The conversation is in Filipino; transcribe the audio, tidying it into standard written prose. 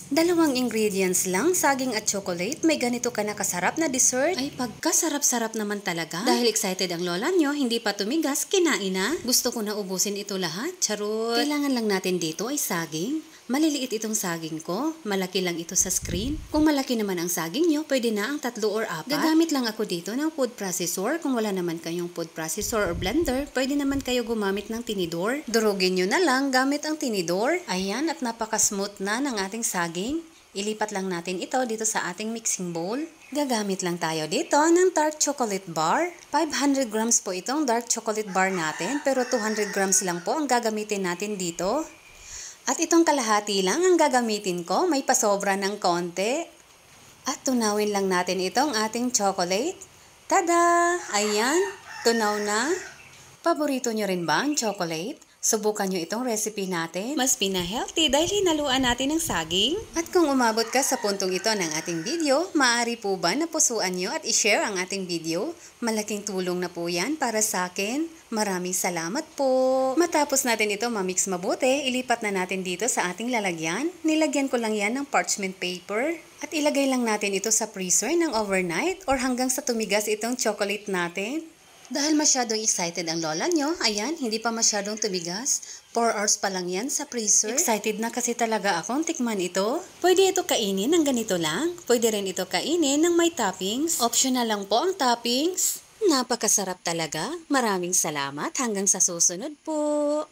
Dalawang ingredients lang, saging at chocolate, may ganito ka na kasarap na dessert. Ay, pagkasarap-sarap naman talaga. Dahil excited ang lola nyo, hindi pa tumigas, kinain na. Gusto ko na ubusin ito lahat, charot. Kailangan lang natin dito ay saging. Maliliit itong saging ko, malaki lang ito sa screen. Kung malaki naman ang saging nyo, pwede na ang 3 or 4. Gagamit lang ako dito ng food processor. Kung wala naman kayong food processor or blender, pwede naman kayo gumamit ng tinidor. Durugin nyo na lang gamit ang tinidor. Ayan, at napaka-smooth na ng ating saging. Ilipat lang natin ito dito sa ating mixing bowl. Gagamit lang tayo dito ng dark chocolate bar. 500 grams po itong dark chocolate bar natin, pero 200 grams lang po ang gagamitin natin dito. At itong kalahati lang ang gagamitin ko, may pasobra ng konti. At tunawin lang natin itong ating chocolate. Tada! Ayan, tunaw na. Paborito nyo rin ba ang chocolate? Subukan nyo itong recipe natin. Mas pina-healthy dahil hinaluan natin ng saging. At kung umabot ka sa puntong ito ng ating video, maaari po ba na pusuan nyo at i-share ang ating video? Malaking tulong na po yan para sa akin. Maraming salamat po. Matapos natin ito mamix mabuti, ilipat na natin dito sa ating lalagyan. Nilagyan ko lang yan ng parchment paper. At ilagay lang natin ito sa freezer ng overnight or hanggang sa tumigas itong chocolate natin. Dahil masyadong excited ang lola nyo, ayan, hindi pa masyadong tumigas. 4 hours pa lang yan sa freezer. Excited na kasi talaga akong tikman ito. Pwede ito kainin ng ganito lang. Pwede rin ito kainin ng may toppings. Optional lang po ang toppings. Napakasarap talaga. Maraming salamat. Hanggang sa susunod po.